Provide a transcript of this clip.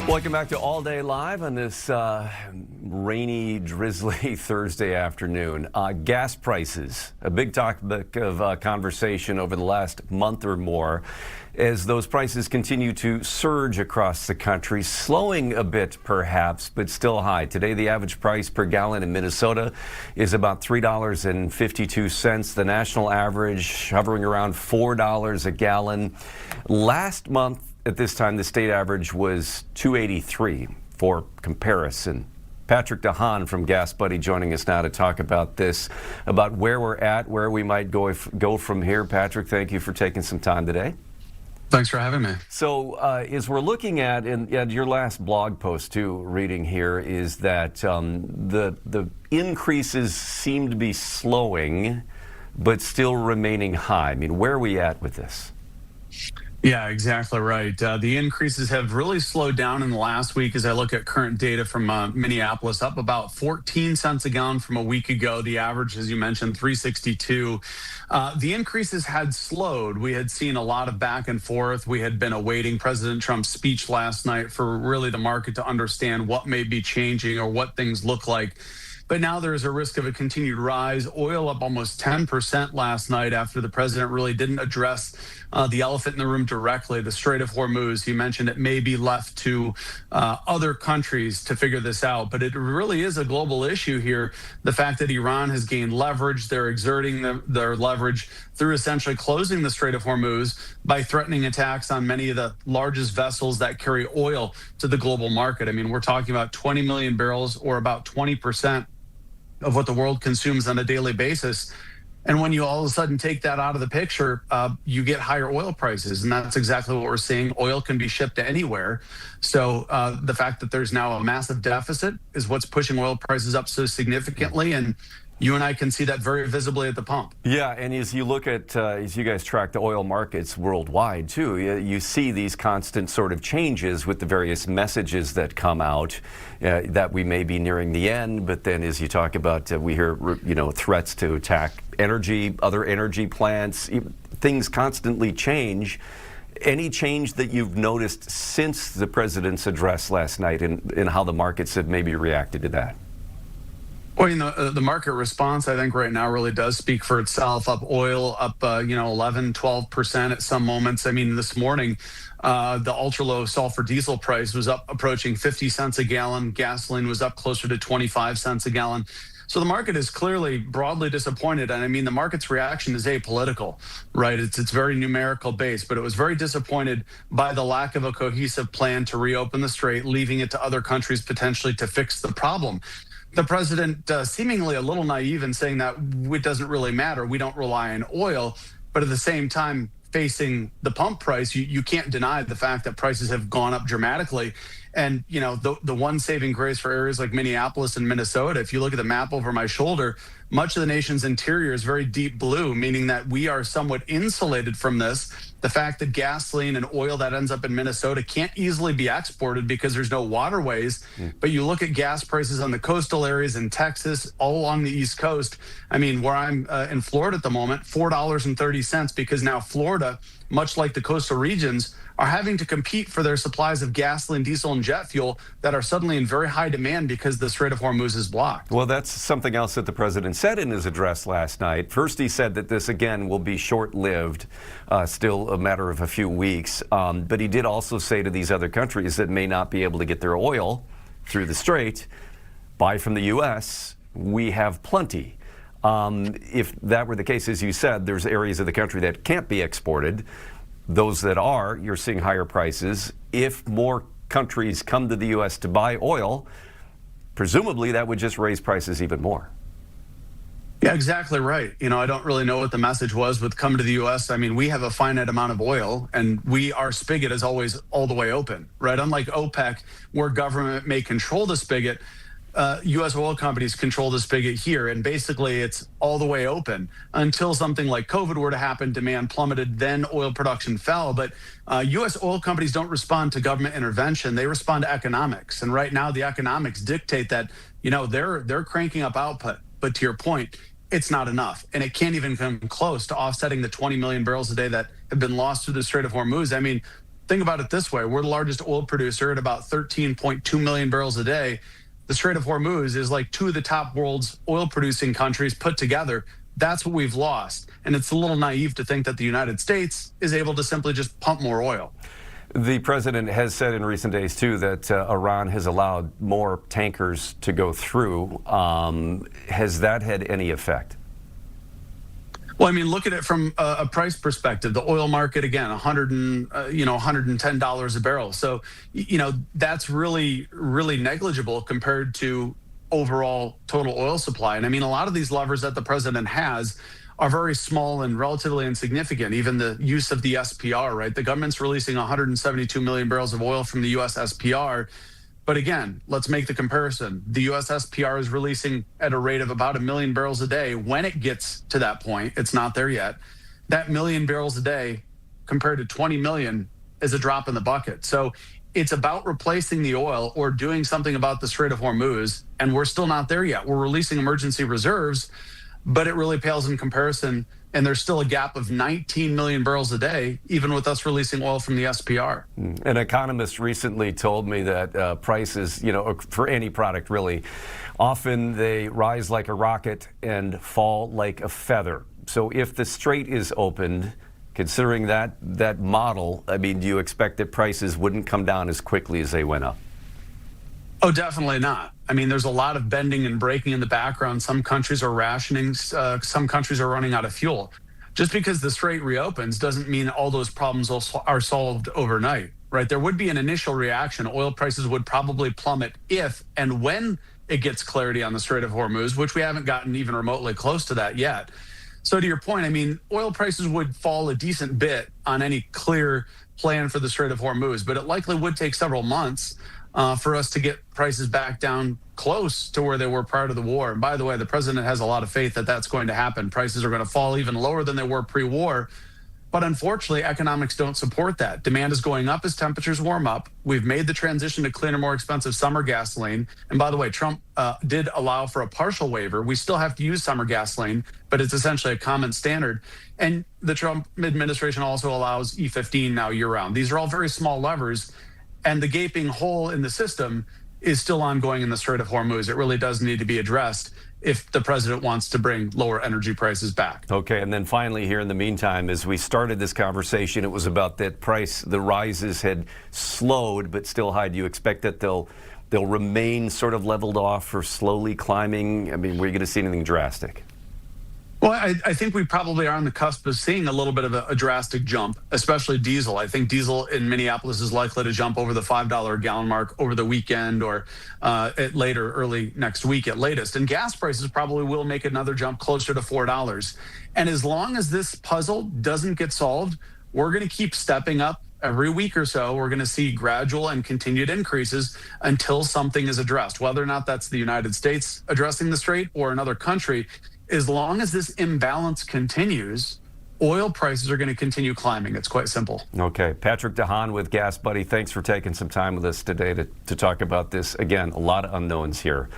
Welcome back to All Day Live on this rainy, drizzly Thursday afternoon. Gas prices, a big topic of conversation over the last month or more as those prices continue to surge across the country, slowing a bit perhaps, but still high. Today, the average price per gallon in Minnesota is about $3.52. The national average hovering around $4 a gallon. Last month, at this time, the state average was $2.83 for comparison. Patrick De Haan from Gas Buddy joining us now to talk about this, about where we're at, where we might go from here. Patrick, thank you for taking some time today. Thanks for having me. So as we're looking at, and your last blog post too, reading here, is that the increases seem to be slowing, but still remaining high. I mean, where are we at with this? Yeah, exactly right. The increases have really slowed down in the last week as I look at current data from Minneapolis, up about 14 cents a gallon from a week ago. The average, as you mentioned, 362. The increases had slowed. We had seen a lot of back and forth. We had been awaiting President Trump's speech last night for really the market to understand what may be changing or what things look like. But now there is a risk of a continued rise. Oil up almost 10% last night after the president really didn't address the elephant in the room directly, the Strait of Hormuz. He mentioned it may be left to other countries to figure this out. But it really is a global issue here. The fact that Iran has gained leverage, they're exerting their leverage through essentially closing the Strait of Hormuz by threatening attacks on many of the largest vessels that carry oil to the global market. I mean, we're talking about 20 million barrels, or about 20% of what the world consumes on a daily basis. And when you all of a sudden take that out of the picture, you get higher oil prices. And that's exactly what we're seeing. Oil can be shipped to anywhere. So the fact that there's now a massive deficit is what's pushing oil prices up so significantly. And you and I can see that very visibly at the pump. Yeah, and as you look at, as you guys track the oil markets worldwide too, you see these constant sort of changes with the various messages that come out that we may be nearing the end. But then as you talk about, we hear, threats to attack other energy plants, things constantly change. Any change that you've noticed since the president's address last night in how the markets have maybe reacted to that? Well, the market response, I think right now really does speak for itself. Up oil, up, 11, 12% at some moments. I mean, this morning, the ultra low sulfur diesel price was up approaching 50 cents a gallon. Gasoline was up closer to 25 cents a gallon. So the market is clearly broadly disappointed. And I mean, the market's reaction is apolitical, right? It's very numerical based, but it was very disappointed by the lack of a cohesive plan to reopen the strait, leaving it to other countries potentially to fix the problem. The president seemingly a little naive in saying that it doesn't really matter. We don't rely on oil. But at the same time, facing the pump price, you can't deny the fact that prices have gone up dramatically. And, the one saving grace for areas like Minneapolis and Minnesota, if you look at the map over my shoulder, much of the nation's interior is very deep blue, meaning that we are somewhat insulated from this. The fact that gasoline and oil that ends up in Minnesota can't easily be exported because there's no waterways. But you look at gas prices on the coastal areas in Texas, all along the East Coast. I mean, where I'm in Florida at the moment, $4.30, because now Florida, much like the coastal regions, are having to compete for their supplies of gasoline, diesel, and jet fuel that are suddenly in very high demand because the Strait of Hormuz is blocked. Well, that's something else that the president said in his address last night. First, he said that this, again, will be short-lived, still a matter of a few weeks. But he did also say to these other countries that may not be able to get their oil through the strait, buy from the U.S., we have plenty. If that were the case, as you said, there's areas of the country that can't be exported. Those that are, you're seeing higher prices. If more countries come to the U.S. to buy oil, presumably that would just raise prices even more. Yeah, exactly right. I don't really know what the message was with come to the U.S. I mean, we have a finite amount of oil, and our spigot is always all the way open, right? Unlike OPEC, where government may control the spigot, U.S. oil companies control the spigot here, and basically it's all the way open until something like COVID were to happen, demand plummeted, then oil production fell. But U.S. oil companies don't respond to government intervention. They respond to economics. And right now the economics dictate that, they're cranking up output. But to your point, it's not enough. And it can't even come close to offsetting the 20 million barrels a day that have been lost through the Strait of Hormuz. I mean, think about it this way. We're the largest oil producer at about 13.2 million barrels a day. The Strait of Hormuz is like two of the top world's oil producing countries put together. That's what we've lost. And it's a little naive to think that the United States is able to simply just pump more oil. The president has said in recent days, too, that Iran has allowed more tankers to go through. Has that had any effect? Well, I mean, look at it from a price perspective. The oil market, again, $110 a barrel. So, that's really, really negligible compared to overall total oil supply. And I mean, a lot of these levers that the president has are very small and relatively insignificant. Even the use of the SPR, right? The government's releasing 172 million barrels of oil from the U.S. SPR. But again, let's make the comparison. The U.S. SPR is releasing at a rate of about 1 million barrels a day. When it gets to that point, it's not there yet. That 1 million barrels a day compared to 20 million is a drop in the bucket. So it's about replacing the oil or doing something about the Strait of Hormuz. And we're still not there yet. We're releasing emergency reserves, but it really pales in comparison. And there's still a gap of 19 million barrels a day, even with us releasing oil from the SPR. An economist recently told me that prices, for any product really, often they rise like a rocket and fall like a feather. So if the strait is opened, considering that model, I mean, do you expect that prices wouldn't come down as quickly as they went up? Oh, definitely not. I mean, there's a lot of bending and breaking in the background. Some countries are rationing. Some countries are running out of fuel. Just because the strait reopens doesn't mean all those problems are solved overnight, right? There would be an initial reaction. Oil prices would probably plummet if and when it gets clarity on the Strait of Hormuz, which we haven't gotten even remotely close to that yet. So to your point, I mean, oil prices would fall a decent bit on any clear plan for the Strait of Hormuz, but it likely would take several months for us to get prices back down close to where they were prior to the war. And by the way, the president has a lot of faith that that's going to happen. Prices are going to fall even lower than they were pre-war. But unfortunately, economics don't support that. Demand is going up as temperatures warm up. We've made the transition to cleaner, more expensive summer gasoline. And by the way, Trump did allow for a partial waiver. We still have to use summer gasoline, but it's essentially a common standard. And the Trump administration also allows E15 now year-round. These are all very small levers. And the gaping hole in the system is still ongoing in the Strait of Hormuz. It really does need to be addressed if the president wants to bring lower energy prices back. Okay, and then finally here in the meantime, as we started this conversation, it was about that the rises had slowed but still high. Do you expect that they'll remain sort of leveled off or slowly climbing? I mean, were you going to see anything drastic? Well, I think we probably are on the cusp of seeing a little bit of a drastic jump, especially diesel. I think diesel in Minneapolis is likely to jump over the $5 a gallon mark over the weekend or early next week at latest. And gas prices probably will make another jump closer to $4. And as long as this puzzle doesn't get solved, we're going to keep stepping up. Every week or so, we're going to see gradual and continued increases until something is addressed, whether or not that's the United States addressing the strait or another country. As long as this imbalance continues, oil prices are going to continue climbing. It's quite simple. Okay. Patrick De Haan with Gas Buddy, thanks for taking some time with us today to talk about this. Again, a lot of unknowns here.